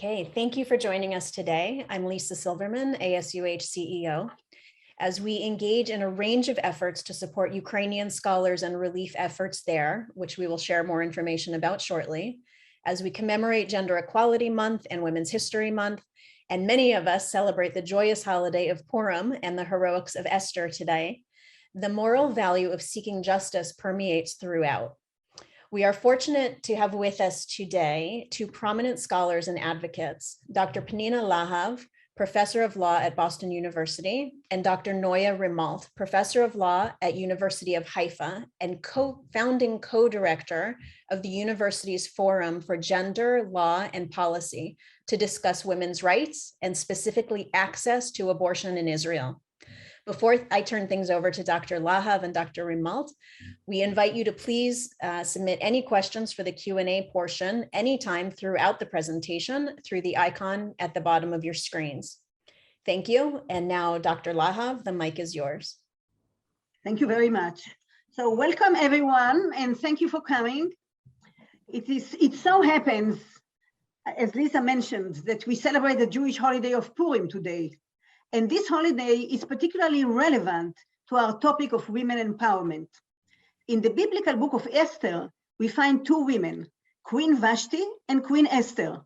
Okay, thank you for joining us today. I'm Lisa Silverman, ASUH CEO. As we engage in a range of efforts to support Ukrainian scholars and relief efforts there, which we will share more information about shortly, as we commemorate Gender Equality Month and Women's History Month, and many of us celebrate the joyous holiday of Purim and the heroics of Esther today, the moral value of seeking justice permeates throughout. We are fortunate to have with us today two prominent scholars and advocates, Dr. Pnina Lahav, Professor of Law at Boston University, and Dr. Noya Rimalt, Professor of Law at University of Haifa and founding co-director of the university's Forum for Gender, Law, and Policy to discuss women's rights and specifically access to abortion in Israel. Before I turn things over to Dr. Lahav and Dr. Rimalt, we invite you to please submit any questions for the Q&A portion anytime throughout the presentation through the icon at the bottom of your screens. Thank you. And now, Dr. Lahav, the mic is yours. Thank you very much. So welcome everyone, and thank you for coming. It so happens, as Lisa mentioned, that we celebrate the Jewish holiday of Purim today. And this holiday is particularly relevant to our topic of women empowerment. In the biblical book of Esther, we find two women, Queen Vashti and Queen Esther.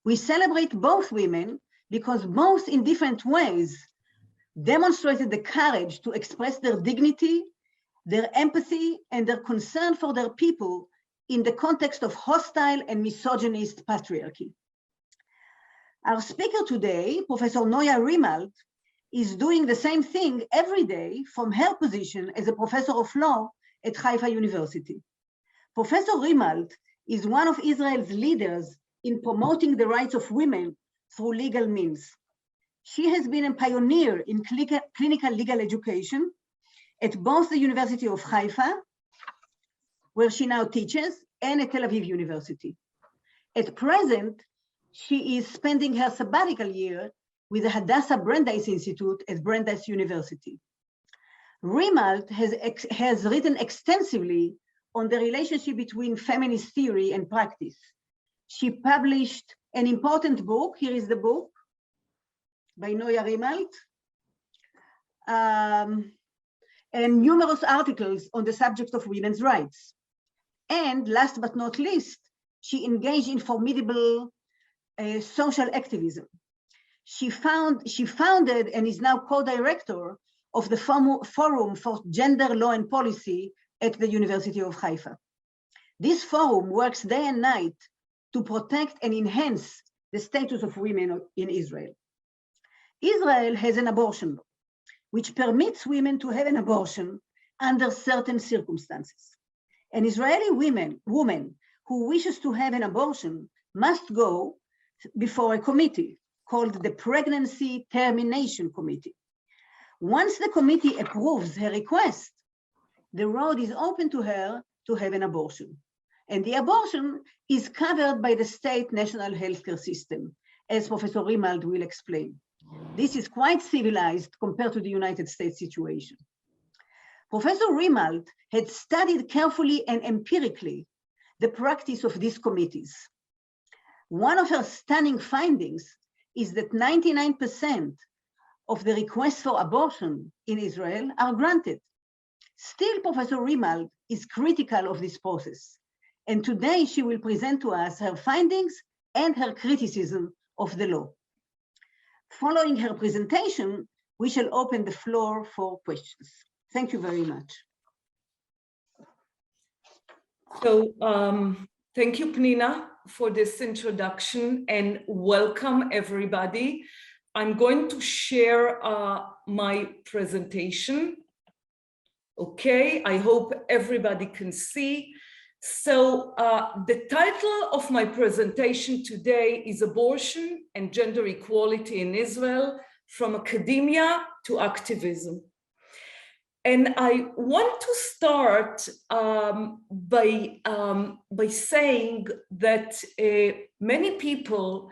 We celebrate both women because both in different ways demonstrated the courage to express their dignity, their empathy, and their concern for their people in the context of hostile and misogynist patriarchy. Our speaker today, Professor Noya Rimalt, is doing the same thing every day from her position as a professor of law at Haifa University. Professor Rimalt is one of Israel's leaders in promoting the rights of women through legal means. She has been a pioneer in clinical legal education at both the University of Haifa, where she now teaches, and at Tel Aviv University. At present, she is spending her sabbatical year with the Hadassah Brandeis Institute at Brandeis University. Rimalt has written extensively on the relationship between feminist theory and practice. She published an important book, here is the book, by Noya Rimalt, and numerous articles on the subject of women's rights. And last but not least, she engaged in formidable social activism. She founded and is now co-director of the Forum for Gender, Law, and Policy at the University of Haifa. This forum works day and night to protect and enhance the status of women in Israel. Israel has an abortion law, which permits women to have an abortion under certain circumstances. An Israeli woman who wishes to have an abortion must go before a committee called the Pregnancy Termination Committee. Once the committee approves her request, the road is open to her to have an abortion. And the abortion is covered by the state national healthcare system, as Professor Rimalt will explain. This is quite civilized compared to the United States situation. Professor Rimalt had studied carefully and empirically the practice of these committees. One of her stunning findings is that 99% of the requests for abortion in Israel are granted. Still, Professor Rimalt is critical of this process. And today she will present to us her findings and her criticism of the law. Following her presentation, we shall open the floor for questions. Thank you very much. So thank you, Pnina, for this introduction, and welcome everybody. I'm going to share my presentation. Okay, I hope everybody can see. So the title of my presentation today is Abortion and Gender Equality in Israel, from Academia to Activism. And I want to start by saying that many people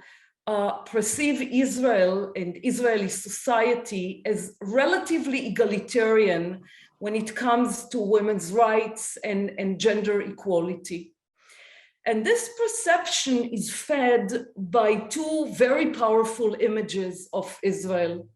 perceive Israel and Israeli society as relatively egalitarian when it comes to women's rights and gender equality. And this perception is fed by two very powerful images of Israel.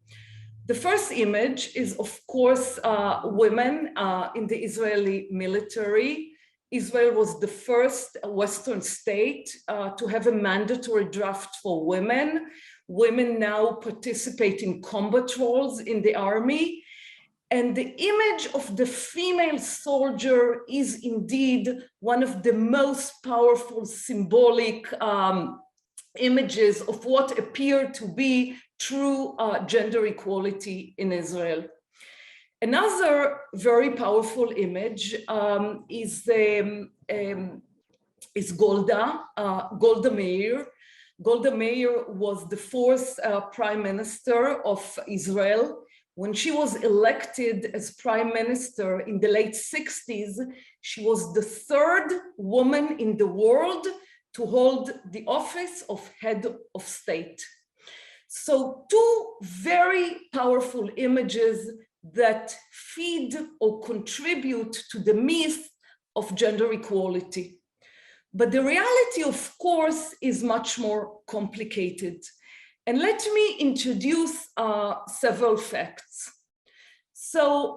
The first image is, of course, women in the Israeli military. Israel was the first Western state to have a mandatory draft for women. Women now participate in combat roles in the army. And the image of the female soldier is indeed one of the most powerful symbolic images of what appear to be true gender equality in Israel. Another very powerful image is Golda Meir. Golda Meir was the fourth prime minister of Israel. When she was elected as prime minister in the late 60s, she was the third woman in the world to hold the office of head of state. So two very powerful images that feed or contribute to the myth of gender equality. But the reality, of course, is much more complicated. And let me introduce several facts. So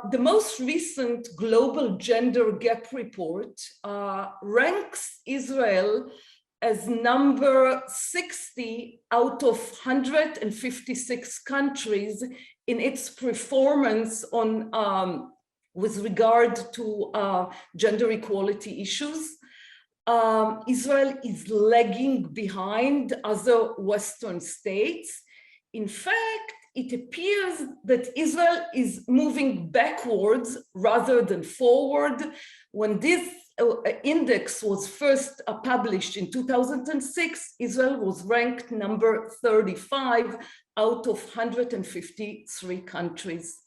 the most recent Global Gender Gap Report ranks Israel as number 60 out of 156 countries in its performance on with regard to gender equality issues. Israel is lagging behind other Western states. In fact, it appears that Israel is moving backwards rather than forward. When this index was first published in 2006, Israel was ranked number 35 out of 153 countries.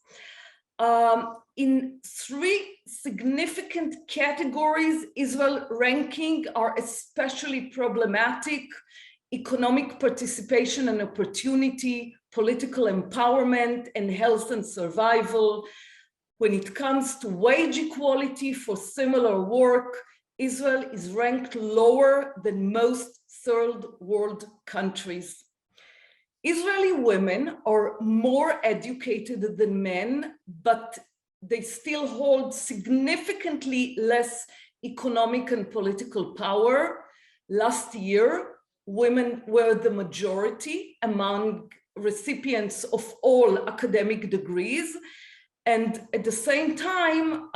In three significant categories, Israel ranking are especially problematic: economic participation and opportunity, political empowerment, and health and survival. When it comes to wage equality for similar work, Israel is ranked lower than most third world countries. Israeli women are more educated than men, but they still hold significantly less economic and political power. Last year, women were the majority among recipients of all academic degrees. And at the same time,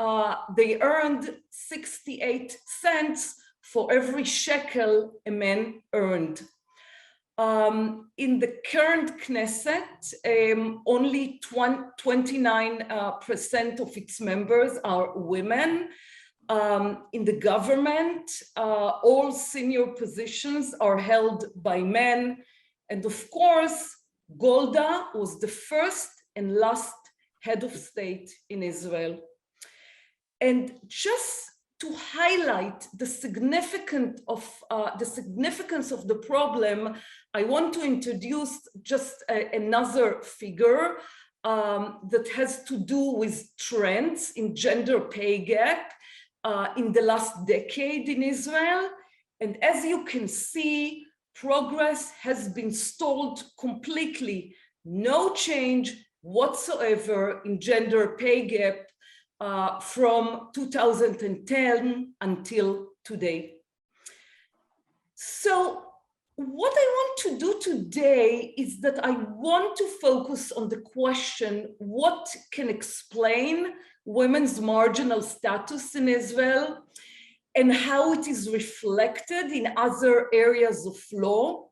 they earned 68 cents for every shekel a man earned. In the current Knesset, only 29% of its members are women. In the government, all senior positions are held by men. And of course, Golda was the first and last head of state in Israel. And just to highlight the significance of the problem, I want to introduce just another figure that has to do with trends in gender pay gap in the last decade in Israel. And as you can see, progress has been stalled completely. No change whatsoever in gender pay gap from 2010 until today. So what I want to do today is that I want to focus on the question, what can explain women's marginal status in Israel and how it is reflected in other areas of law.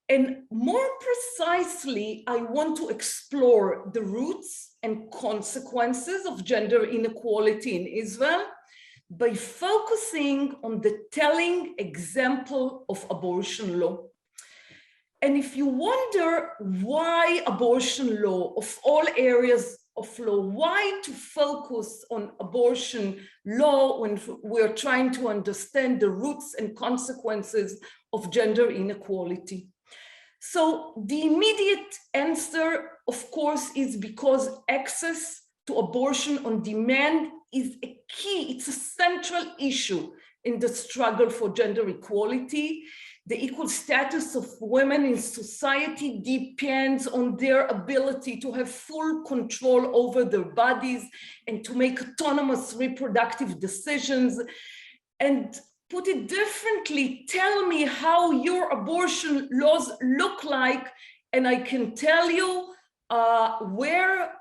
And more precisely, I want to explore the roots and consequences of gender inequality in Israel by focusing on the telling example of abortion law. And if you wonder why abortion law, of all areas of law, why to focus on abortion law when we're trying to understand the roots and consequences of gender inequality? So the immediate answer, of course, is because access to abortion on demand is a key, it's a central issue in the struggle for gender equality. The equal status of women in society depends on their ability to have full control over their bodies and to make autonomous reproductive decisions. And put it differently, tell me how your abortion laws look like, and I can tell you where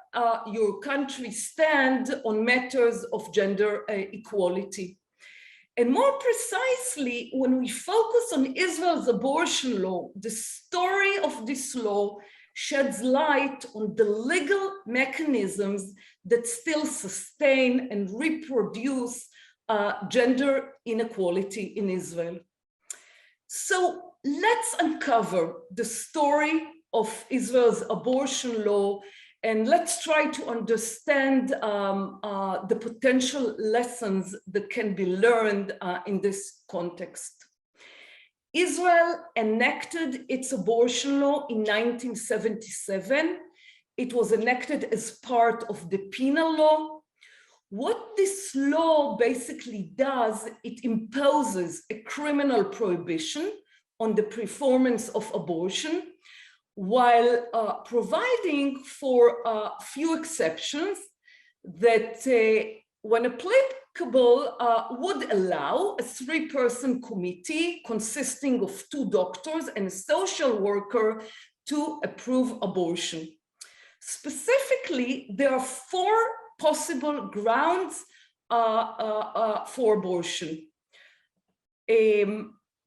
your country stands on matters of gender equality. And more precisely, when we focus on Israel's abortion law, the story of this law sheds light on the legal mechanisms that still sustain and reproduce gender inequality in Israel. So let's uncover the story of Israel's abortion law, and let's try to understand the potential lessons that can be learned in this context. Israel enacted its abortion law in 1977. It was enacted as part of the penal law. What this law basically does, it imposes a criminal prohibition on the performance of abortion, while providing for a few exceptions that, when applicable, would allow a 3-person committee consisting of 2 doctors and a social worker to approve abortion. Specifically, there are 4 possible grounds for abortion.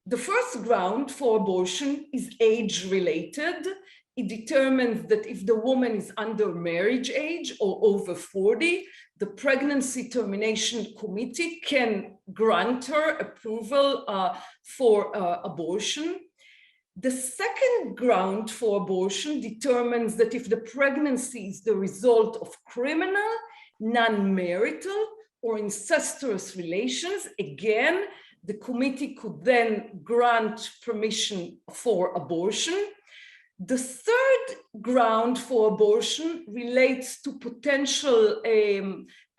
The first ground for abortion is age-related. It determines that if the woman is under marriage age or over 40, the Pregnancy Termination Committee can grant her approval for abortion. The second ground for abortion determines that if the pregnancy is the result of criminal, non-marital, or incestuous relations, again, the committee could then grant permission for abortion. The third ground for abortion relates to potential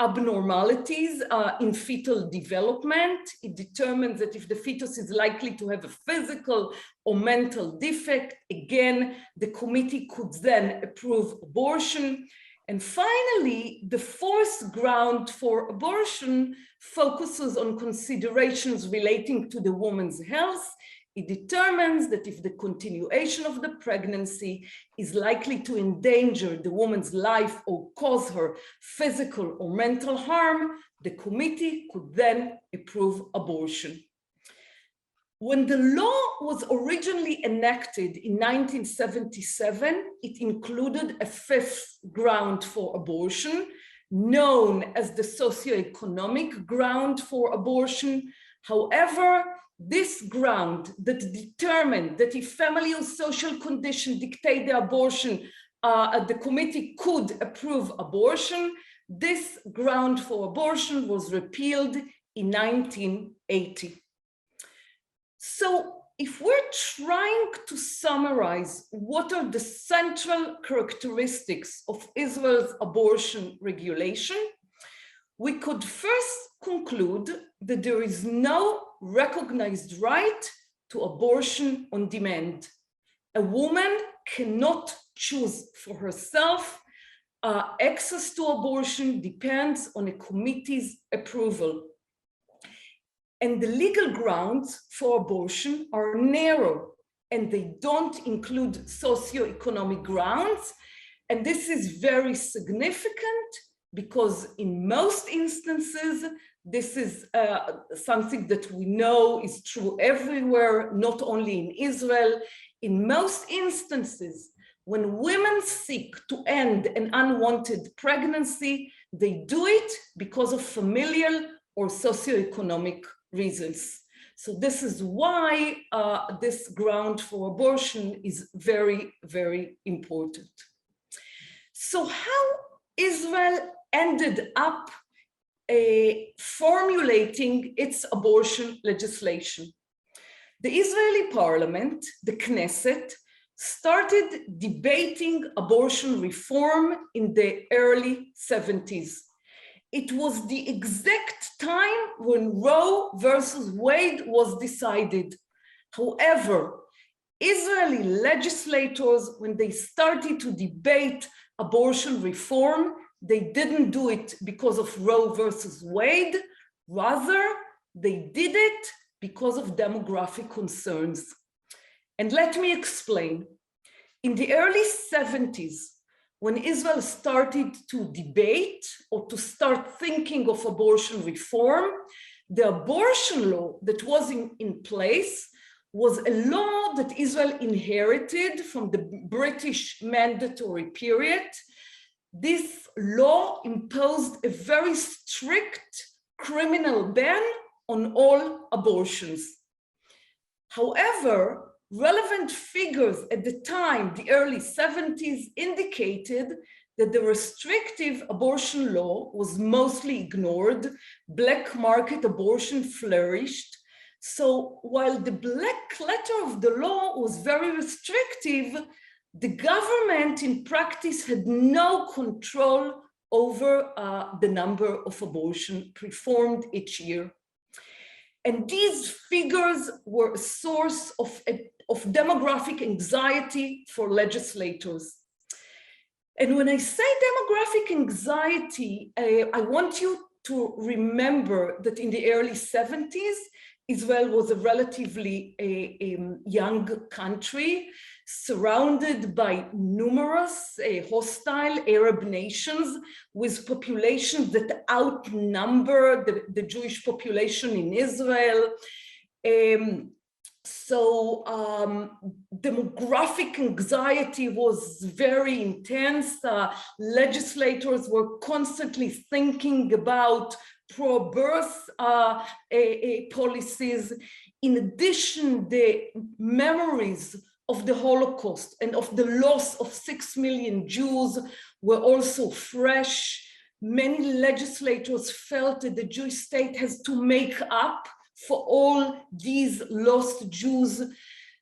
abnormalities in fetal development. It determines that if the fetus is likely to have a physical or mental defect, again, the committee could then approve abortion. And finally, the fourth ground for abortion focuses on considerations relating to the woman's health. It determines that if the continuation of the pregnancy is likely to endanger the woman's life or cause her physical or mental harm, the committee could then approve abortion. When the law was originally enacted in 1977, it included a 5th ground for abortion, known as the socioeconomic ground for abortion. However, this ground that determined that if family or social condition dictate the abortion, the committee could approve abortion, this ground for abortion was repealed in 1980. So if we're trying to summarize what are the central characteristics of Israel's abortion regulation, we could first conclude that there is no recognized right to abortion on demand. A woman cannot choose for herself. Access to abortion depends on a committee's approval. And the legal grounds for abortion are narrow, and they don't include socioeconomic grounds. And this is very significant because in most instances, this is something that we know is true everywhere, not only in Israel. In most instances, when women seek to end an unwanted pregnancy, they do it because of familial or socioeconomic reasons. So this is why this ground for abortion is very, very important. So how Israel ended up formulating its abortion legislation? The Israeli parliament, the Knesset, started debating abortion reform in the early 70s. it was the exact time when Roe versus Wade was decided. However, Israeli legislators, when they started to debate abortion reform, they didn't do it because of Roe versus Wade. Rather, they did it because of demographic concerns. And let me explain. In the early 70s, when Israel started to debate or to start thinking of abortion reform, the abortion law that was in place was a law that Israel inherited from the British mandatory period. This law imposed a very strict criminal ban on all abortions. However, relevant figures at the time, the early 70s, indicated that the restrictive abortion law was mostly ignored. Black market abortion flourished. So while the black letter of the law was very restrictive, the government in practice had no control over the number of abortions performed each year. And these figures were a source of demographic anxiety for legislators. And when I say demographic anxiety, I want you to remember that in the early 70s, Israel was a relatively young country, surrounded by numerous hostile Arab nations with populations that outnumber the Jewish population in Israel. So demographic anxiety was very intense. Legislators were constantly thinking about pro-birth policies. In addition, the memories of the Holocaust and of the loss of 6 million Jews were also fresh. Many legislators felt that the Jewish state has to make up for all these lost Jews.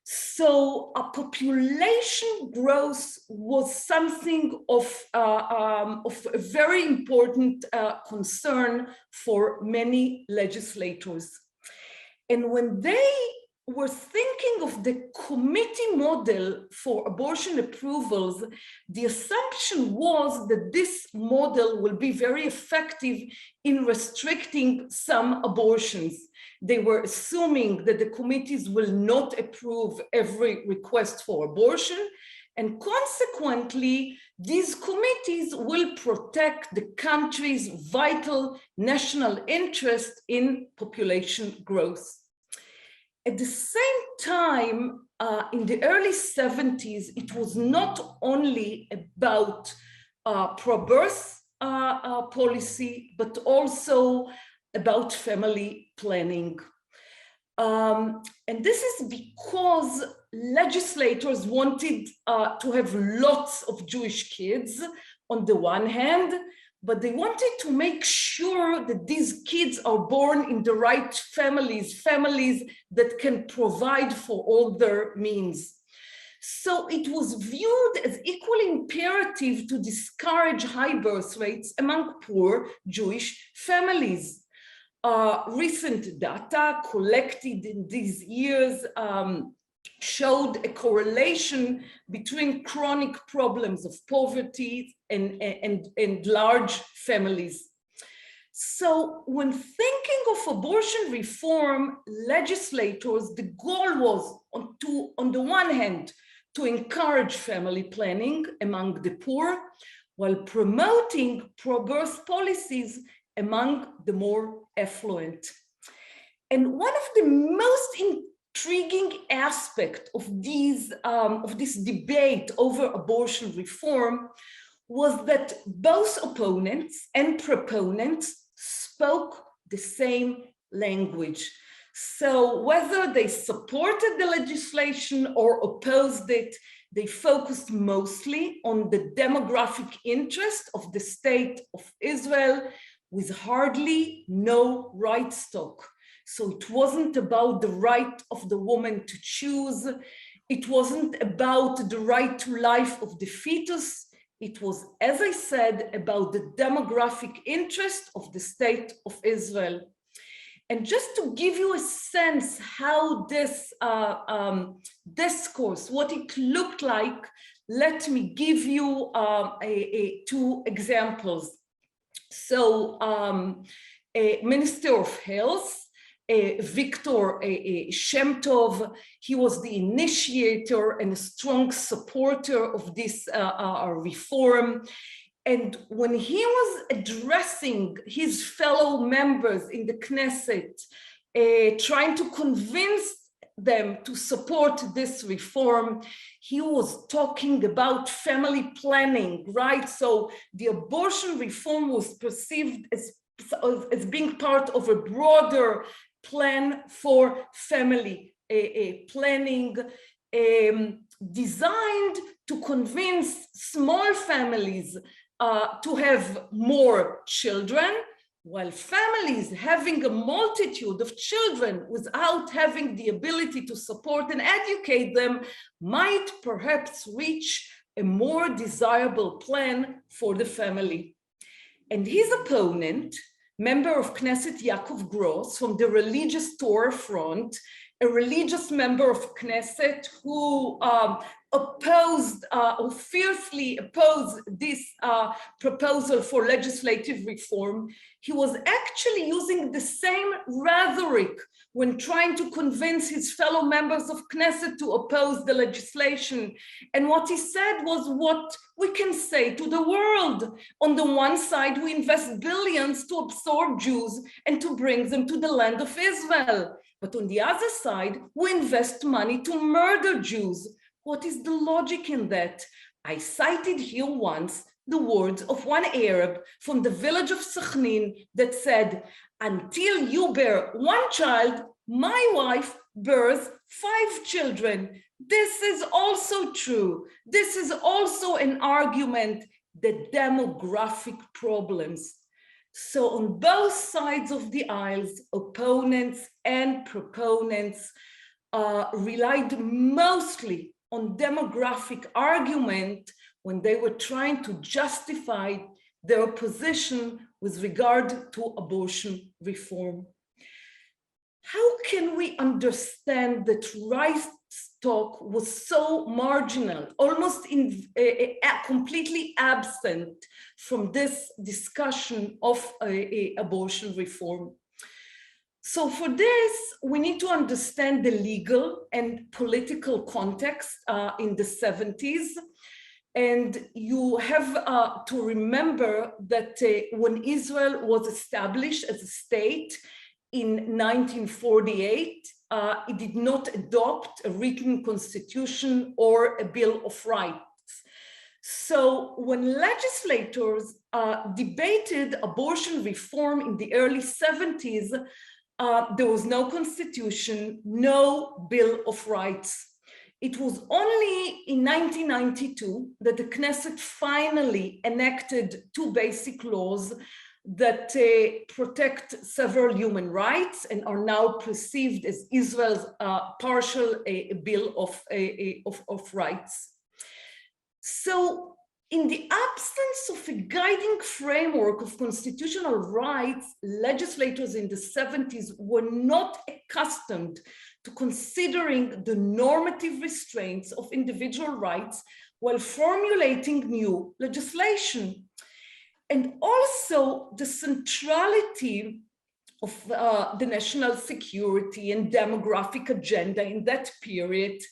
So a population growth was something of a very important concern for many legislators. And when they were thinking of the committee model for abortion approvals, the assumption was that this model will be very effective in restricting some abortions. They were assuming that the committees will not approve every request for abortion, and consequently, these committees will protect the country's vital national interest in population growth. At the same time, in the early 70s, it was not only about pro-birth policy, but also about family planning. And this is because legislators wanted to have lots of Jewish kids on the one hand, but they wanted to make sure that these kids are born in the right families that can provide for all their means. So it was viewed as equally imperative to discourage high birth rates among poor Jewish families. Recent data collected in these years showed a correlation between chronic problems of poverty and large families. So when thinking of abortion reform, legislators, the goal was on the one hand, to encourage family planning among the poor, while promoting pro-birth policies among the more affluent. And one of the most intriguing aspects of this debate over abortion reform was that both opponents and proponents spoke the same language. So whether they supported the legislation or opposed it, they focused mostly on the demographic interest of the state of Israel, with hardly no right stock. So it wasn't about the right of the woman to choose. It wasn't about the right to life of the fetus. It was, as I said, about the demographic interest of the state of Israel. And just to give you a sense how this discourse, what it looked like, let me give you two examples. So Minister of Health, Victor Shem Tov, he was the initiator and a strong supporter of this reform. And when he was addressing his fellow members in the Knesset, trying to convince them to support this reform, he was talking about family planning, right? So the abortion reform was perceived as being part of a broader plan for family planning, designed to convince small families to have more children, while families having a multitude of children without having the ability to support and educate them might perhaps reach a more desirable plan for the family. And his opponent, member of Knesset Yaakov Gross from the religious Torah front, a religious member of Knesset who fiercely opposed this proposal for legislative reform. He was actually using the same rhetoric when trying to convince his fellow members of Knesset to oppose the legislation. And what he said was what we can say to the world. On the one side, we invest billions to absorb Jews and to bring them to the land of Israel. But on the other side, we invest money to murder Jews. What is the logic in that? I cited here once the words of one Arab from the village of Sechnin that said, until you bear one child, my wife bears 5 children. This is also true. This is also an argument, the demographic problems. So on both sides of the aisles, opponents and proponents relied mostly on demographic argument when they were trying to justify their position with regard to abortion reform. How can we understand that rights talk was so marginal, almost completely absent from this discussion of abortion reform? So for this, we need to understand the legal and political context in the 70s. And you have to remember that when Israel was established as a state in 1948, it did not adopt a written constitution or a Bill of Rights. So when legislators debated abortion reform in the early 70s, there was no constitution, no Bill of Rights. It was only in 1992 that the Knesset finally enacted 2 basic laws that protect several human rights and are now perceived as Israel's partial Bill of Rights. So in the absence of a guiding framework of constitutional rights, legislators in the 70s were not accustomed to considering the normative restraints of individual rights while formulating new legislation. And also the centrality of the national security and demographic agenda in that period.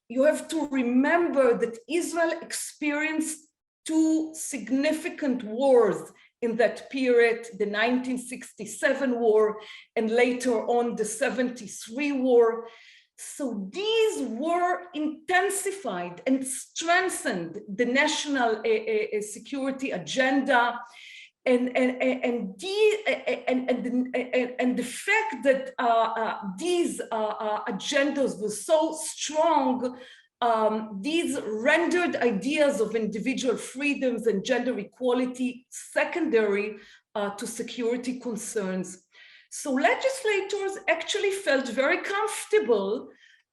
You have to remember that Israel experienced 2 significant wars in that period, the 1967 war and later on the 73 war. So these were intensified and strengthened the national security agenda, and the fact that these agendas were so strong, these rendered ideas of individual freedoms and gender equality secondary to security concerns. So legislators actually felt very comfortable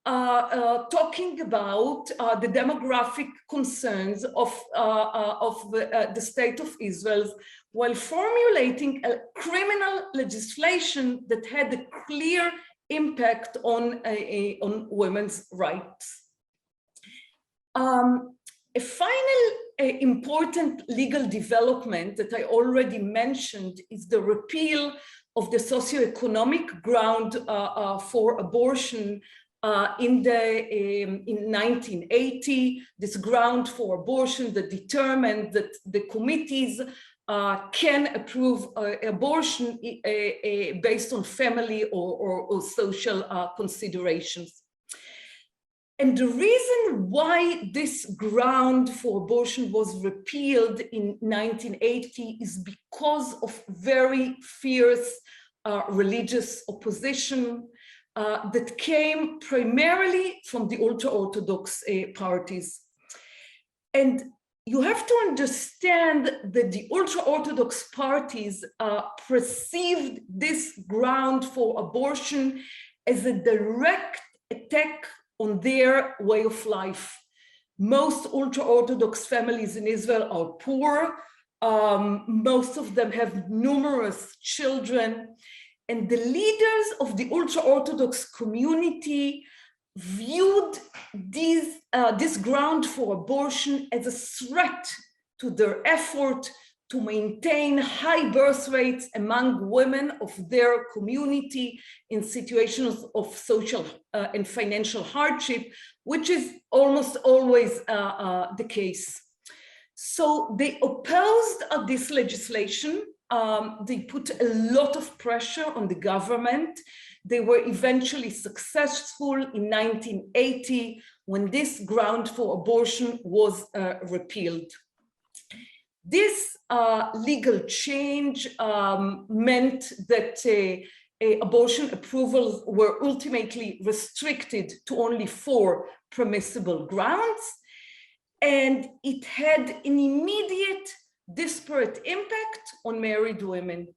talking about the demographic concerns of the state of Israel while formulating a criminal legislation that had a clear impact on women's rights. A final important legal development that I already mentioned is the repeal of the socioeconomic ground for abortion in 1980. This ground for abortion that determined that the committees can approve abortion based on family or social considerations. And the reason why this ground for abortion was repealed in 1980 is because of very fierce religious opposition that came primarily from the ultra-Orthodox parties. And you have to understand that the ultra-Orthodox parties perceived this ground for abortion as a direct attack on their way of life. Most ultra-Orthodox families in Israel are poor. Most of them have numerous children. And the leaders of the ultra-Orthodox community viewed this ground for abortion as a threat to their effort to maintain high birth rates among women of their community in situations of social and financial hardship, which is almost always the case. So they opposed this legislation. They put a lot of pressure on the government. They were eventually successful in 1980 when this ground for abortion was repealed. This legal change meant that abortion approvals were ultimately restricted to only 4 permissible grounds, and it had an immediate disparate impact on married women.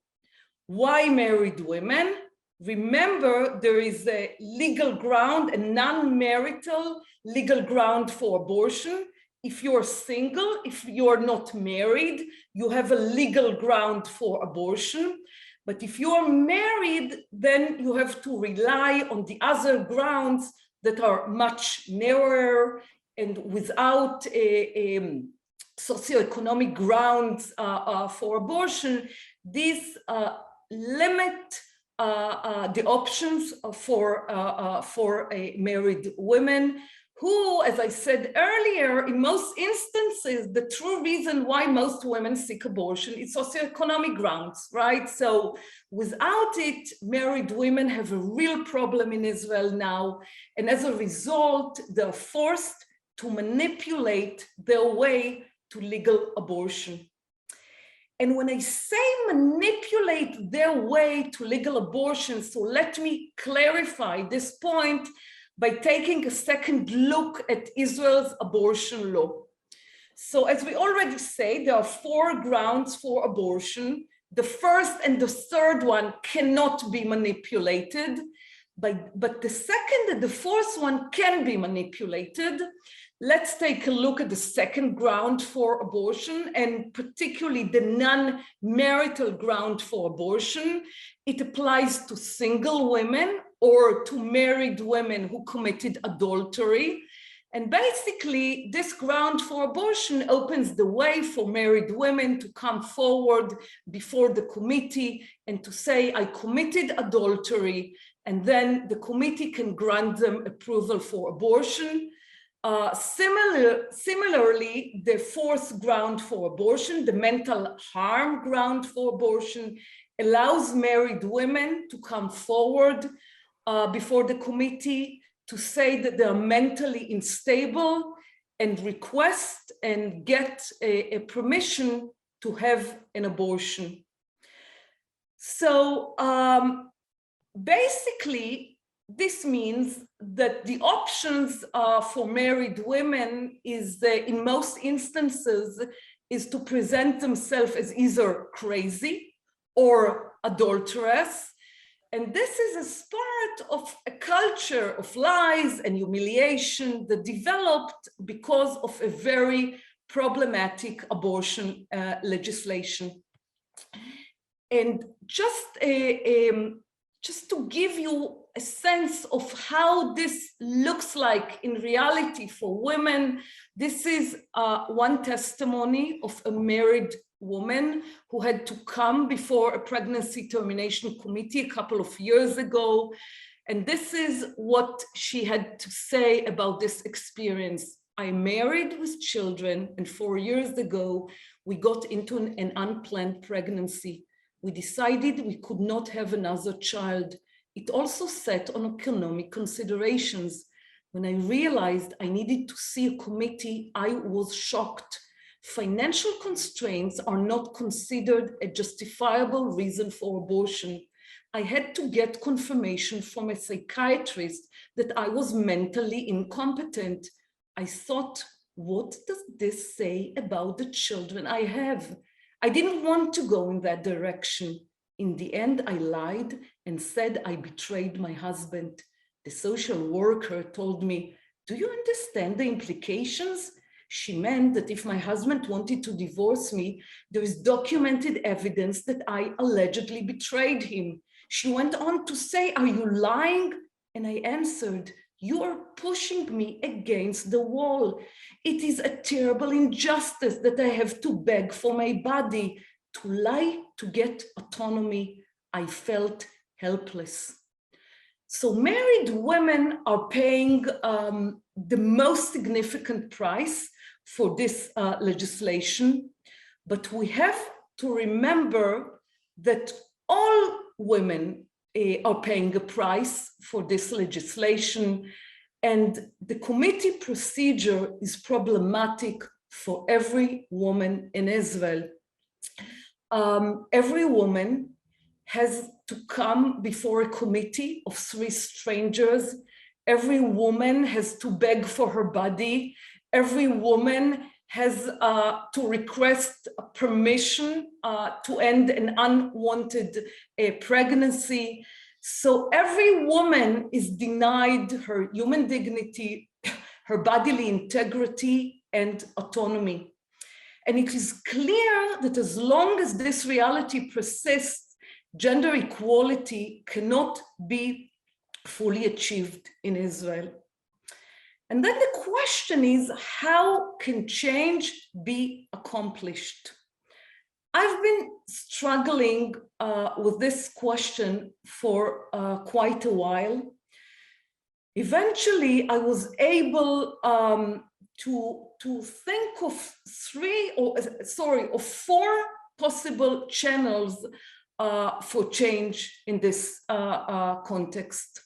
Why married women? Remember, there is a legal ground, a non-marital legal ground for abortion. If you're single, if you're not married, you have a legal ground for abortion. But if you're married, then you have to rely on the other grounds that are much narrower and without socioeconomic grounds for abortion. These limit the options for married women, who, as I said earlier, in most instances, the true reason why most women seek abortion is socioeconomic grounds, right? So without it, married women have a real problem in Israel now. And as a result, they're forced to manipulate their way to legal abortion. And when I say manipulate their way to legal abortion, so let me clarify this point by taking a second look at Israel's abortion law. So as we already say, there are 4 grounds for abortion. The first and the third one cannot be manipulated, but the second and the fourth one can be manipulated. Let's take a look at the second ground for abortion, and particularly the non-marital ground for abortion. It applies to single women or to married women who committed adultery. And basically, this ground for abortion opens the way for married women to come forward before the committee and to say, I committed adultery, and then the committee can grant them approval for abortion. Similarly, the fourth ground for abortion, the mental harm ground for abortion, allows married women to come forward before the committee to say that they're mentally unstable and request and get a permission to have an abortion. So basically, this means that the options for married women is, in most instances, is to present themselves as either crazy or adulterous. And this is as part of a culture of lies and humiliation that developed because of a very problematic abortion legislation. And just to give you a sense of how this looks like in reality for women, this is one testimony of a married woman who had to come before a pregnancy termination committee a couple of years ago. And this is what she had to say about this experience. I married with children, and 4 years ago, we got into an unplanned pregnancy. We decided we could not have another child. It also set on economic considerations. When I realized I needed to see a committee, I was shocked. Financial constraints are not considered a justifiable reason for abortion. I had to get confirmation from a psychiatrist that I was mentally incompetent. I thought, what does this say about the children I have? I didn't want to go in that direction. In the end, I lied and said I betrayed my husband. The social worker told me, do you understand the implications? She meant that if my husband wanted to divorce me, there is documented evidence that I allegedly betrayed him. She went on to say, are you lying? And I answered, you are pushing me against the wall. It is a terrible injustice that I have to beg for my body. To lie to get autonomy, I felt helpless. So married women are paying the most significant price for this legislation, but we have to remember that all women are paying a price for this legislation, and the committee procedure is problematic for every woman in Israel. Every woman has to come before a committee of 3 strangers. Every woman has to beg for her body. Every woman has to request permission to end an unwanted pregnancy. So every woman is denied her human dignity, her bodily integrity, and autonomy. And it is clear that as long as this reality persists, gender equality cannot be fully achieved in Israel. And then the question is, how can change be accomplished? I've been struggling with this question for quite a while. Eventually, I was able to think of 4 possible channels for change in this context.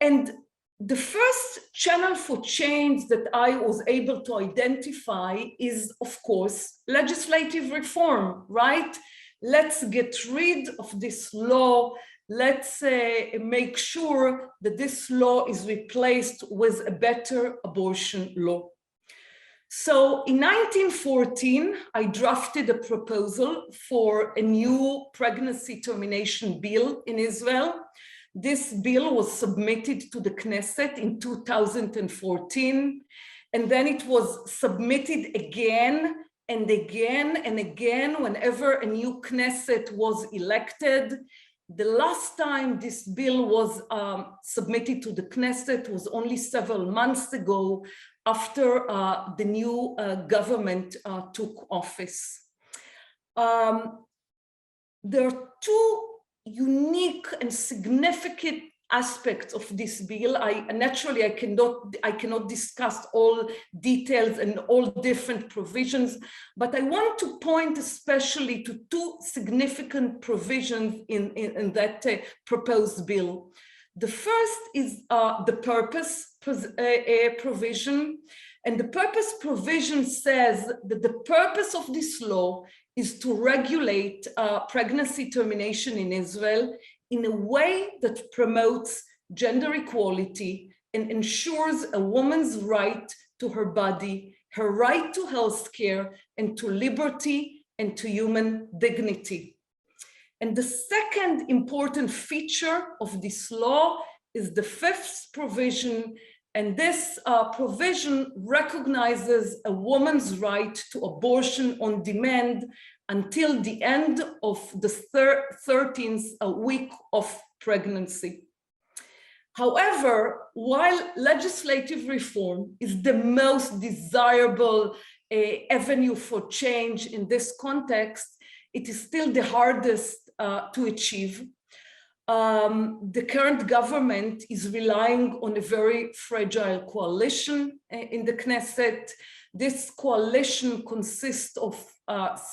And the first channel for change that I was able to identify is, of course, legislative reform, right? Let's get rid of this law. Let's make sure that this law is replaced with a better abortion law. So in 1914, I drafted a proposal for a new pregnancy termination bill in Israel. This bill was submitted to the Knesset in 2014, and then it was submitted again and again and again whenever a new Knesset was elected. The last time this bill was submitted to the Knesset was only several months ago, after the new government took office. There are 2 unique and significant aspects of this bill. Naturally, I cannot discuss all details and all different provisions, but I want to point especially to 2 significant provisions in that proposed bill. The first is the purpose provision, and the purpose provision says that the purpose of this law is to regulate pregnancy termination in Israel in a way that promotes gender equality and ensures a woman's right to her body, her right to health care, and to liberty and to human dignity. And the second important feature of this law is the fifth provision, and this provision recognizes a woman's right to abortion on demand until the end of the 13th week of pregnancy. However, while legislative reform is the most desirable avenue for change in this context, it is still the hardest to achieve. The current government is relying on a very fragile coalition in the Knesset. This coalition consists of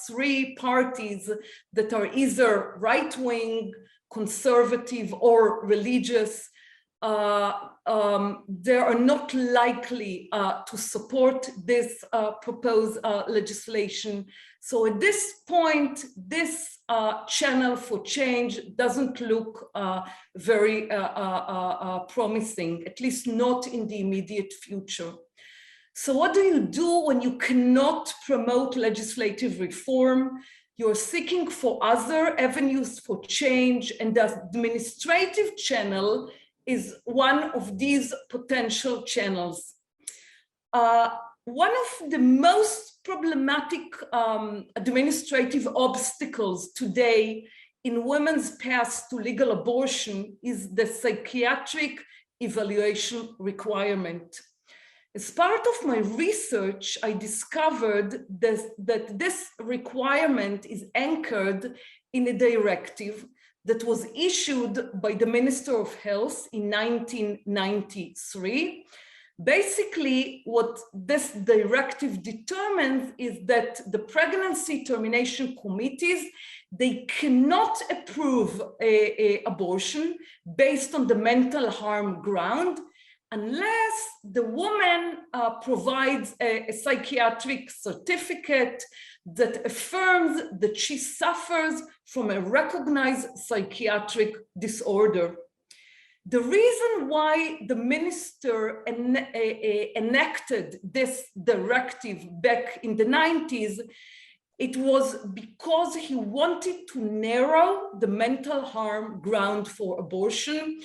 three parties that are either right-wing, conservative, or religious. They are not likely to support this proposed legislation. So at this point, this channel for change doesn't look very promising, at least not in the immediate future. So what do you do when you cannot promote legislative reform? You're seeking for other avenues for change, and the administrative channel is one of these potential channels. One of the most problematic administrative obstacles today in women's path to legal abortion is the psychiatric evaluation requirement. As part of my research, I discovered that this requirement is anchored in a directive that was issued by the Minister of Health in 1993. Basically, what this directive determines is that the pregnancy termination committees, they cannot approve an abortion based on the mental harm ground unless the woman provides a psychiatric certificate that affirms that she suffers from a recognized psychiatric disorder. The reason why the minister enacted this directive back in the 90s, it was because he wanted to narrow the mental harm ground for abortion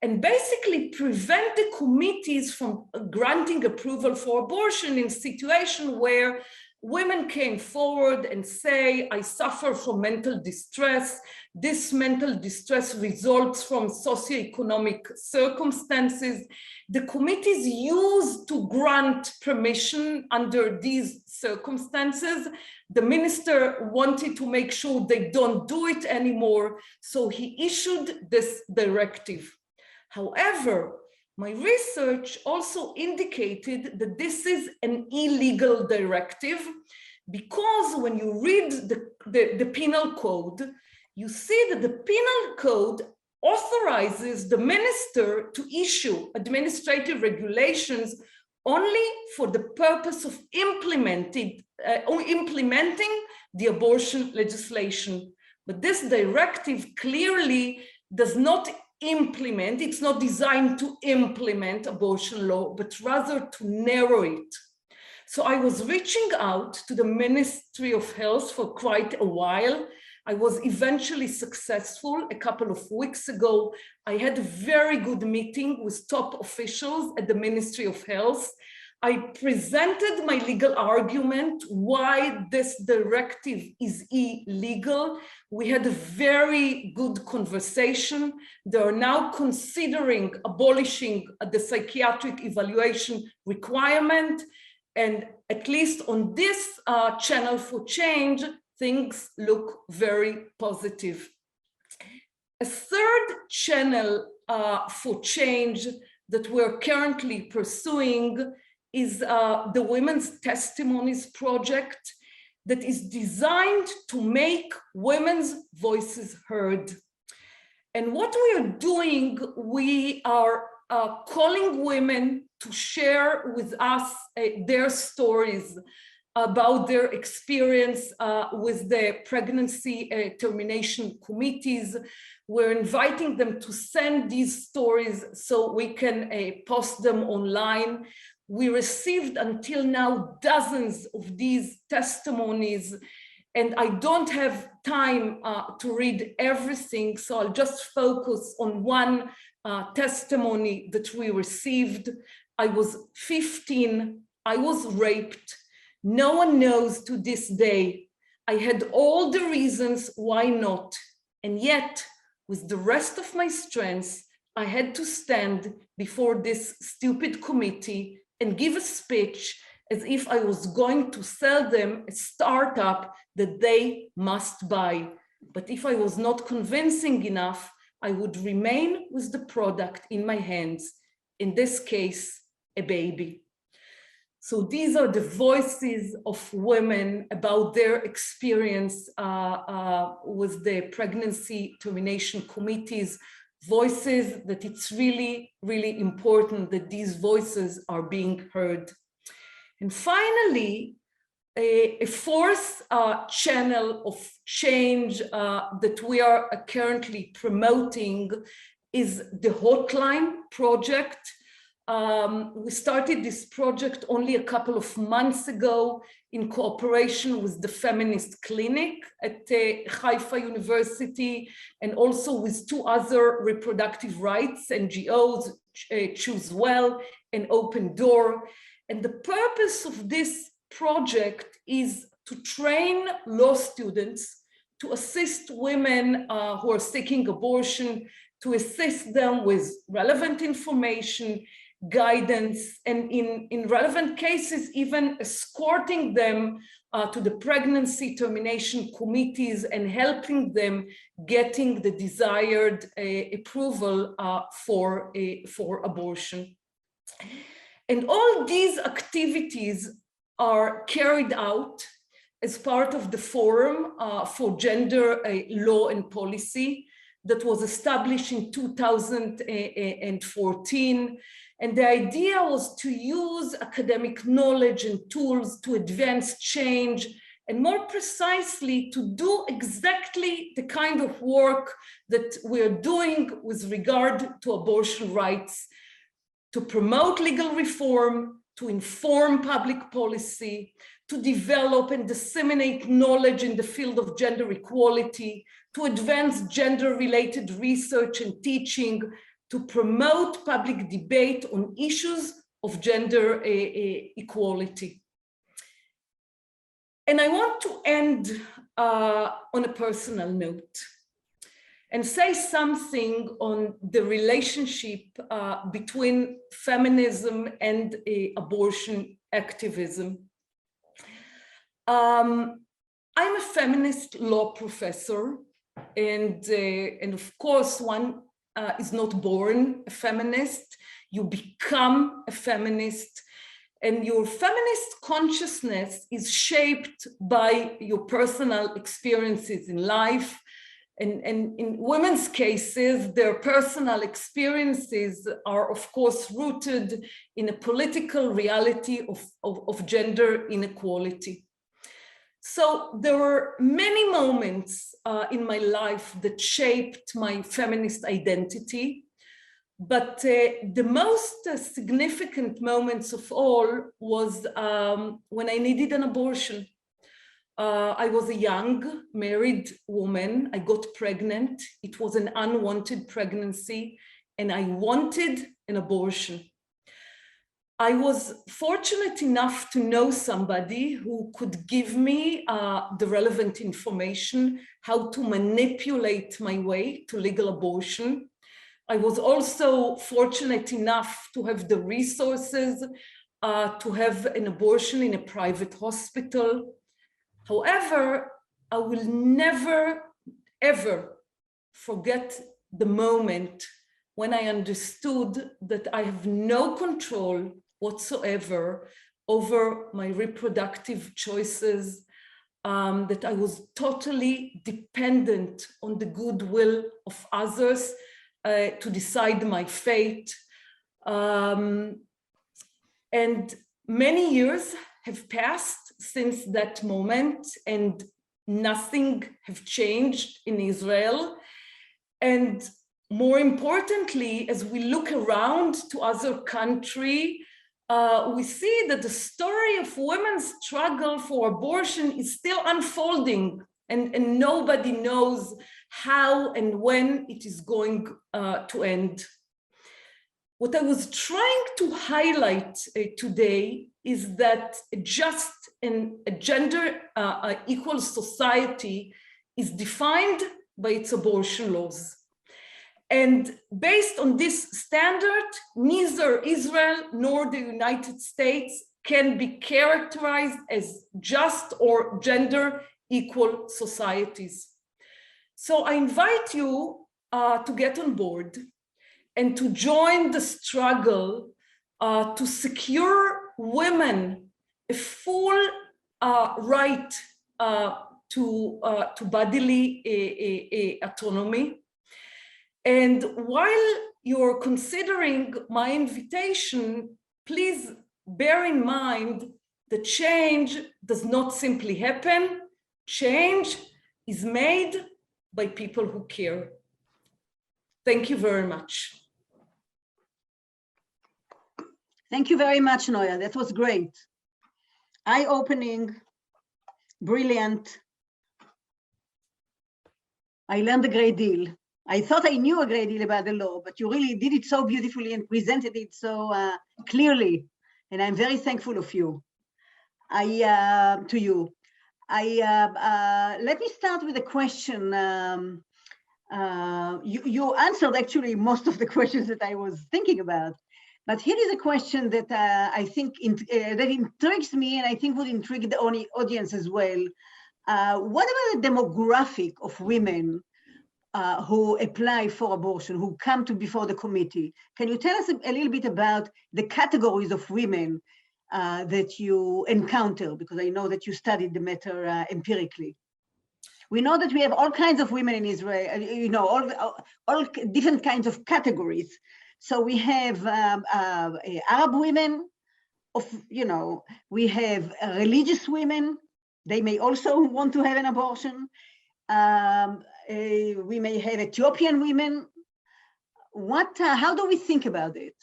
and basically prevent the committees from granting approval for abortion in a situation where women came forward and say, I suffer from mental distress. This mental distress results from socioeconomic circumstances. The committees used to grant permission under these circumstances. The minister wanted to make sure they don't do it anymore, so he issued this directive. However, my research also indicated that this is an illegal directive because when you read the penal code, you see that the penal code authorizes the minister to issue administrative regulations only for the purpose of implementing the abortion legislation. But this directive clearly does not implement, it's not designed to implement abortion law, but rather to narrow it. So I was reaching out to the Ministry of Health for quite a while. I was eventually successful. A couple of weeks ago, I had a very good meeting with top officials at the Ministry of Health. I presented my legal argument why this directive is illegal. We had a very good conversation. They are now considering abolishing the psychiatric evaluation requirement. And at least on this channel for change, things look very positive. A third channel for change that we're currently pursuing is the Women's Testimonies project that is designed to make women's voices heard. And what we are doing, we are calling women to share with us their stories about their experience with the pregnancy termination committees. We're inviting them to send these stories so we can post them online. We received until now dozens of these testimonies, And I don't have time to read everything, so I'll just focus on one testimony that we received. I was 15, I was raped. No one knows to this day. I had all the reasons why not. And yet, with the rest of my strengths, I had to stand before this stupid committee and give a speech as if I was going to sell them a startup that they must buy. But if I was not convincing enough, I would remain with the product in my hands, in this case, a baby. So these are the voices of women about their experience with the pregnancy termination committees, voices that it's really, really important that these voices are being heard. And finally, a fourth channel of change that we are currently promoting is the Hotline Project. We started this project only a couple of months ago in cooperation with the Feminist Clinic at Haifa University, and also with two other reproductive rights NGOs, Choose Well and Open Door. And the purpose of this project is to train law students to assist women who are seeking abortion, to assist them with relevant information, guidance, and in relevant cases, even escorting them to the pregnancy termination committees and helping them getting the desired approval for abortion. And all these activities are carried out as part of the Forum for Gender Law and Policy that was established in 2014. And the idea was to use academic knowledge and tools to advance change, and more precisely to do exactly the kind of work that we're doing with regard to abortion rights, to promote legal reform, to inform public policy, to develop and disseminate knowledge in the field of gender equality, to advance gender-related research and teaching, to promote public debate on issues of gender equality. And I want to end on a personal note and say something on the relationship between feminism and abortion activism. I'm a feminist law professor, and of course, one is not born a feminist. You become a feminist, and your feminist consciousness is shaped by your personal experiences in life. And in women's cases, their personal experiences are, of course, rooted in a political reality of gender inequality. So there were many moments in my life that shaped my feminist identity, but the most significant moments of all was when I needed an abortion. I was a young married woman. I got pregnant. It was an unwanted pregnancy, and I wanted an abortion. I was fortunate enough to know somebody who could give me the relevant information, how to manipulate my way to legal abortion. I was also fortunate enough to have the resources to have an abortion in a private hospital. However, I will never, ever forget the moment when I understood that I have no control whatsoever over my reproductive choices, that I was totally dependent on the goodwill of others to decide my fate. And many years have passed since that moment, and nothing have changed in Israel. And more importantly, as we look around to other countries, we see that the story of women's struggle for abortion is still unfolding, and nobody knows how and when it is going to end. What I was trying to highlight today is that just in a gender equal society is defined by its abortion laws. And based on this standard, neither Israel nor the United States can be characterized as just or gender equal societies. So I invite you to get on board and to join the struggle to secure women a full right to bodily autonomy. And while you're considering my invitation, please bear in mind that change does not simply happen. Change is made by people who care. Thank you very much. Thank you very much, Noya. That was great. Eye-opening, brilliant. I learned a great deal. I thought I knew a great deal about the law, but you really did it so beautifully and presented it so clearly. And I'm very thankful of you. To you. Let me start with a question. You answered actually most of the questions that I was thinking about. But here is a question that I think that intrigues me, and I think would intrigue the audience as well. What about the demographic of women who apply for abortion, who come to before the committee? Can you tell us a little bit about the categories of women that you encounter? Because I know that you studied the matter empirically. We know that we have all kinds of women in Israel, you know, all different kinds of categories. So we have Arab women, we have religious women. They may also want to have an abortion. We may have Ethiopian women. How do we think about it?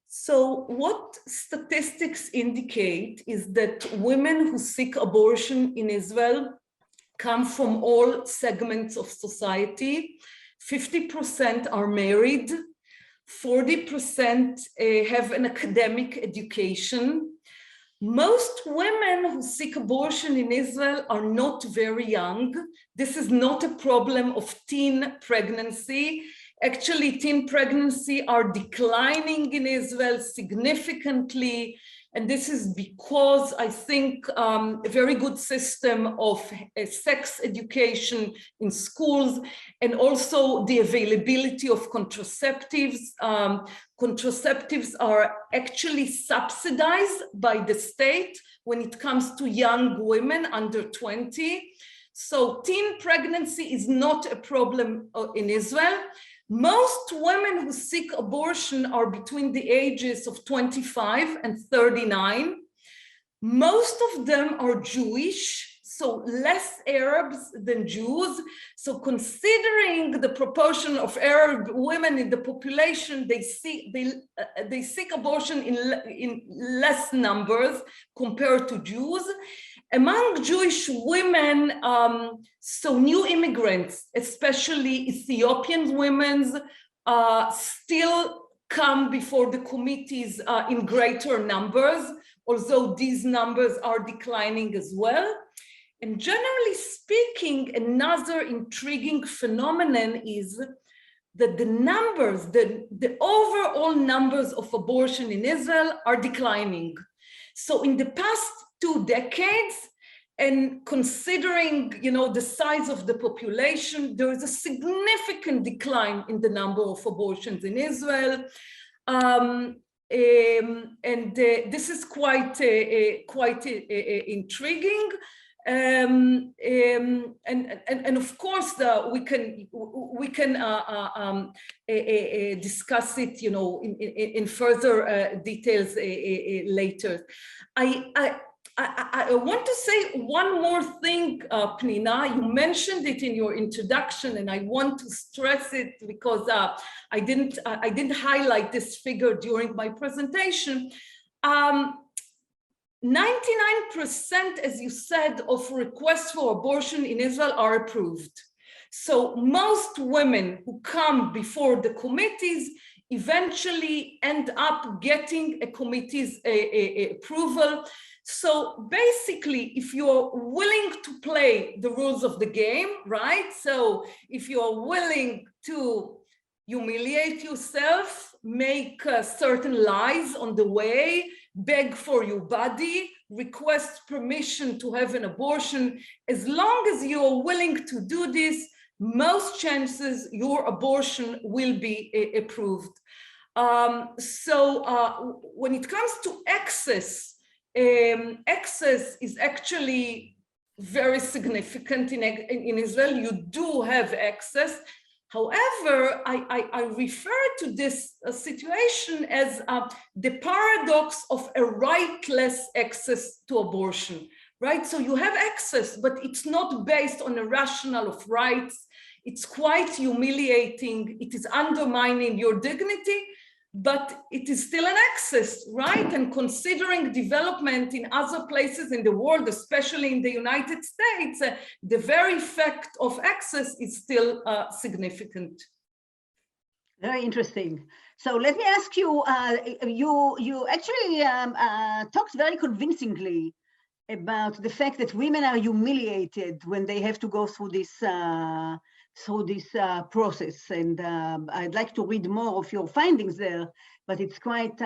So what statistics indicate is that women who seek abortion in Israel come from all segments of society. 50% are married. 40% have an academic education. Most women who seek abortion in Israel are not very young. This is not a problem of teen pregnancy. Actually, teen pregnancy are declining in Israel significantly. And this is because I think a very good system of sex education in schools, and also the availability of contraceptives. Contraceptives are actually subsidized by the state when it comes to young women under 20. So teen pregnancy is not a problem in Israel. Most women who seek abortion are between the ages of 25 and 39. Most of them are Jewish, so less Arabs than Jews. So considering the proportion of Arab women in the population, they seek abortion in less numbers compared to Jews. Among Jewish women, so new immigrants, especially Ethiopian women, still come before the committees in greater numbers, although these numbers are declining as well. And generally speaking, another intriguing phenomenon is that the numbers, the overall numbers of abortion in Israel are declining. So in the past 2 decades, and considering, the size of the population, there is a significant decline in the number of abortions in Israel. This is quite intriguing. And of course, we can discuss it, in further details later. I want to say one more thing, Pnina. You mentioned it in your introduction, and I want to stress it because I didn't highlight this figure during my presentation. 99%, as you said, of requests for abortion in Israel are approved. So most women who come before the committees eventually end up getting a committee's approval. So basically, if you're willing to play the rules of the game, right? So if you're willing to humiliate yourself, make certain lies on the way, beg for your body, request permission to have an abortion, as long as you're willing to do this, most chances your abortion will be approved. When it comes to access, access is actually very significant in Israel. You do have access. However, I refer to this situation as the paradox of a rightless access to abortion, right? So you have access, but it's not based on a rationale of rights. It's quite humiliating. It is undermining your dignity, but it is still an access, right? And considering development in other places in the world, especially in the United States, the very fact of access is still significant. Very interesting. So let me ask you, you actually talked very convincingly about the fact that women are humiliated when they have to go through this process, and I'd like to read more of your findings there, but it's quite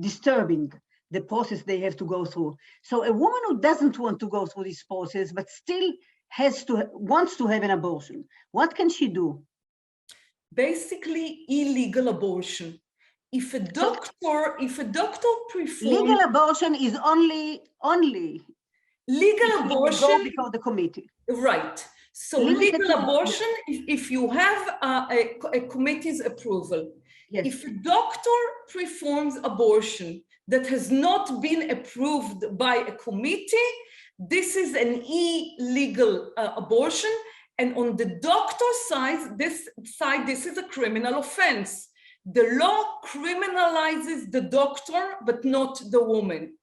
disturbing, the process they have to go through. So a woman who doesn't want to go through this process but still wants to have an abortion, what can she do? Basically, illegal abortion. If a doctor performs legal abortion is only legal abortion go before the committee, right? So legal abortion, if you have a committee's approval, yes. If a doctor performs abortion that has not been approved by a committee, this is an illegal abortion. And on the doctor's side, this is a criminal offense. The law criminalizes the doctor, but not the woman.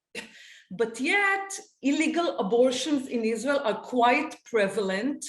But yet, illegal abortions in Israel are quite prevalent.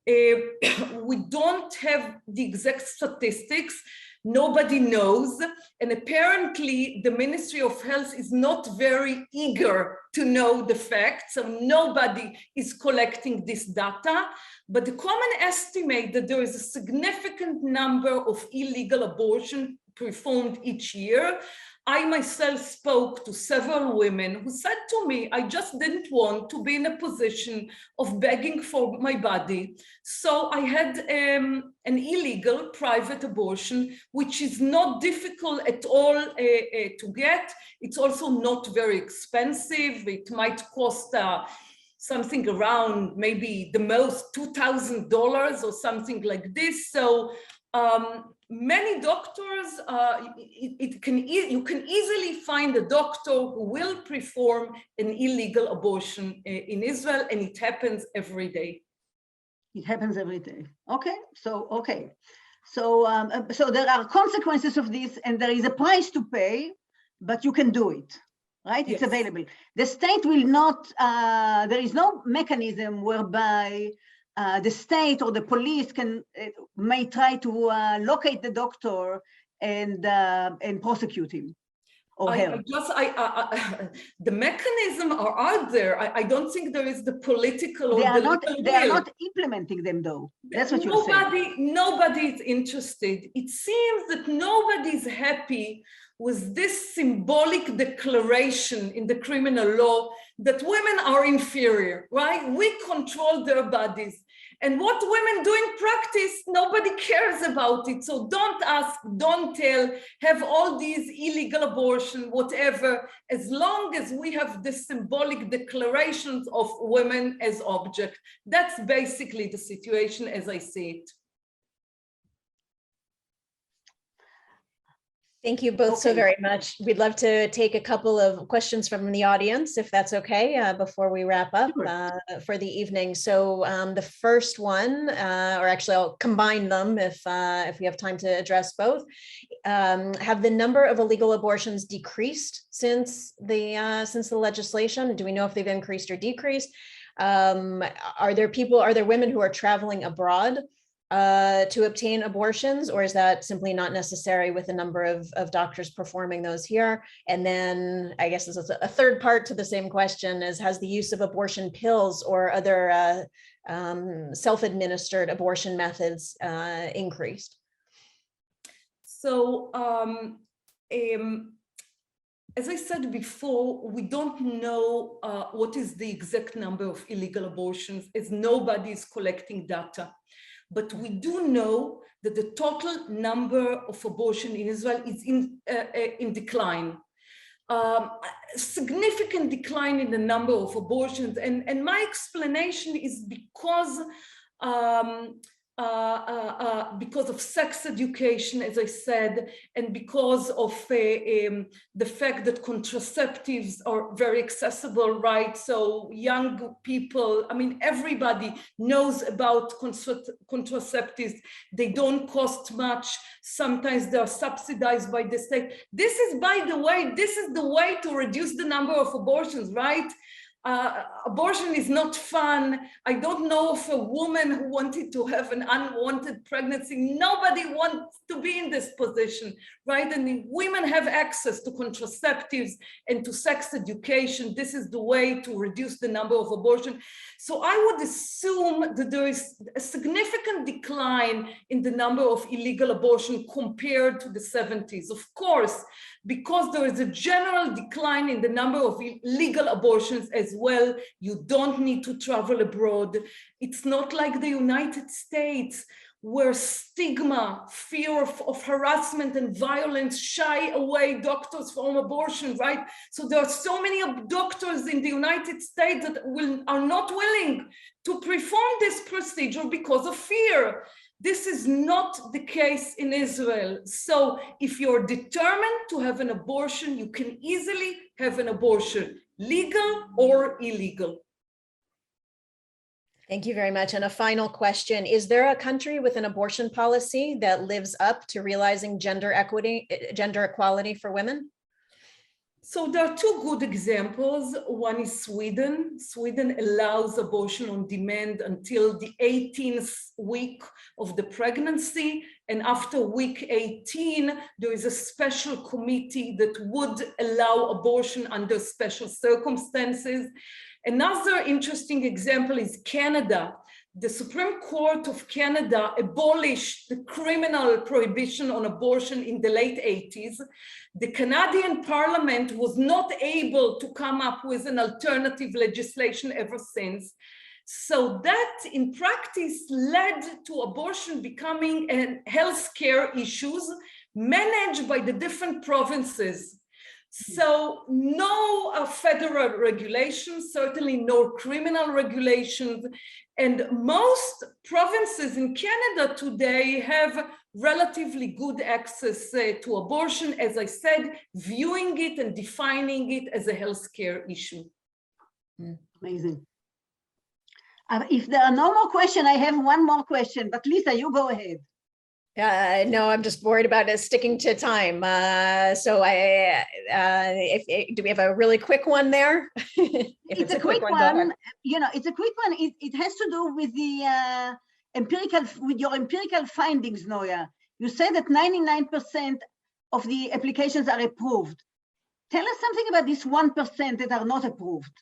We don't have the exact statistics. Nobody knows. And apparently, the Ministry of Health is not very eager to know the facts. So nobody is collecting this data. But the common estimate that there is a significant number of illegal abortions performed each year. I myself spoke to several women who said to me, I just didn't want to be in a position of begging for my body. So I had an illegal private abortion, which is not difficult at all to get. It's also not very expensive. It might cost something around maybe the most $2,000 or something like this. So many doctors, you can easily find a doctor who will perform an illegal abortion in Israel, and it happens every day. It happens every day. Okay, so there are consequences of this, and there is a price to pay, but you can do it, right? Yes. It's available. The state will not. There is no mechanism whereby the state or the police may try to locate the doctor and prosecute him or her. The mechanisms are out there. I don't think there is the political. They are not implementing them though. That's what you're saying. Nobody is interested. It seems that nobody is happy with this symbolic declaration in the criminal law that women are inferior, right? We control their bodies. And what women do in practice, nobody cares about it. So don't ask, don't tell, have all these illegal abortion, whatever, as long as we have the symbolic declarations of women as object. That's basically the situation as I see it. Thank you both so Okay. very much. We'd love to take a couple of questions from the audience, if that's okay, before we wrap up for the evening. So the first one, or actually I'll combine them if we have time to address both. Have the number of illegal abortions decreased since the legislation? Do we know if they've increased or decreased? Are there women who are traveling abroad to obtain abortions, or is that simply not necessary with the number of doctors performing those here? And then I guess this is a third part to the same question is, has the use of abortion pills or other self-administered abortion methods increased? So as I said before, we don't know what is the exact number of illegal abortions, as nobody is collecting data. But we do know that the total number of abortions in Israel is in decline. Significant decline in the number of abortions. And my explanation is because of sex education, as I said, and because of the fact that contraceptives are very accessible, right? So young people, I mean, everybody knows about contraceptives. They don't cost much. Sometimes they are subsidized by the state. This is, by the way, this is the way to reduce the number of abortions, right? Abortion is not fun. I don't know of a woman who wanted to have an unwanted pregnancy. Nobody wants to be in this position, right? And women have access to contraceptives and to sex education. This is the way to reduce the number of abortions. So I would assume that there is a significant decline in the number of illegal abortion compared to the 70s. Of course, because there is a general decline in the number of illegal abortions as well, you don't need to travel abroad. It's not like the United States, where stigma, fear of harassment and violence shy away doctors from abortion, right? So there are so many doctors in the United States that are not willing to perform this procedure because of fear. This is not the case in Israel. So if you're determined to have an abortion, you can easily have an abortion, legal or illegal. Thank you very much. And a final question, is there a country with an abortion policy that lives up to realizing gender equality for women? So there are two good examples. One is Sweden. Sweden allows abortion on demand until the 18th week of the pregnancy. And after week 18, there is a special committee that would allow abortion under special circumstances. Another interesting example is Canada. The Supreme Court of Canada abolished the criminal prohibition on abortion in the late 80s. The Canadian Parliament was not able to come up with an alternative legislation ever since. So that in practice led to abortion becoming a healthcare issues managed by the different provinces. So no federal regulations, certainly no criminal regulations, and most provinces in Canada today have relatively good access to abortion, as I said, viewing it and defining it as a healthcare issue. Amazing. If there are no more questions, I have one more question, but Lisa, you go ahead. No, I'm just worried about sticking to time. So do we have a really quick one there? It's a quick one. You know, it's a quick one. It has to do with the your empirical findings, Noya. You say that 99% of the applications are approved. Tell us something about this 1% that are not approved.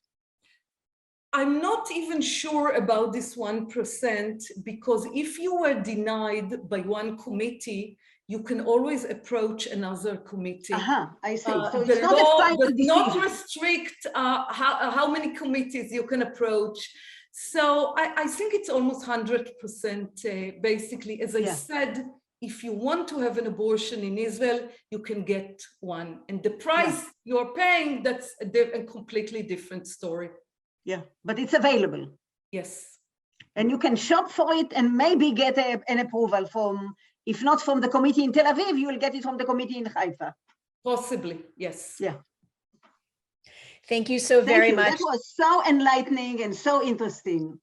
I'm not even sure about this 1%, because if you were denied by one committee, you can always approach another committee. I see. So the it's not law a final does not decision. Restrict how many committees you can approach. So I think it's almost 100%, basically. As I said, if you want to have an abortion in Israel, you can get one. And the price you're paying, that's a completely different story. Yeah, but it's available. Yes. And you can shop for it and maybe get an approval from If not from the committee in Tel Aviv, you will get it from the committee in Haifa. Possibly, yes. Yeah. Thank you so very much. That was so enlightening and so interesting.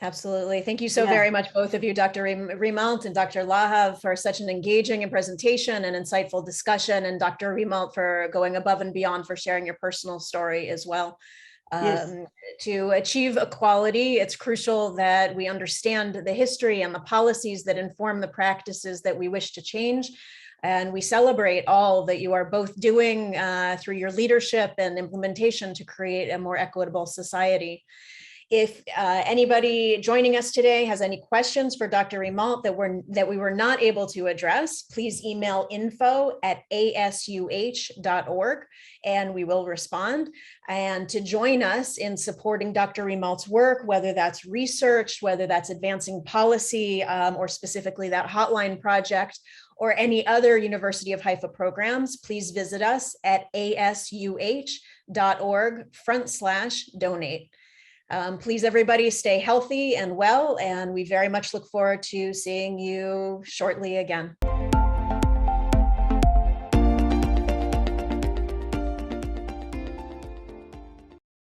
Absolutely. Thank you so very much, both of you, Dr. Rimalt and Dr. Lahav, for such an engaging presentation and insightful discussion, and Dr. Rimalt for going above and beyond for sharing your personal story as well. To achieve equality, it's crucial that we understand the history and the policies that inform the practices that we wish to change. And we celebrate all that you are both doing through your leadership and implementation to create a more equitable society. If anybody joining us today has any questions for Dr. Rimalt that we were not able to address, please email info@asuh.org and we will respond. And to join us in supporting Dr. Rimalt's work, whether that's research, whether that's advancing policy, or specifically that Hotline Project, or any other University of Haifa programs, please visit us at asuh.org/donate. Please, everybody, stay healthy and well, and we very much look forward to seeing you shortly again.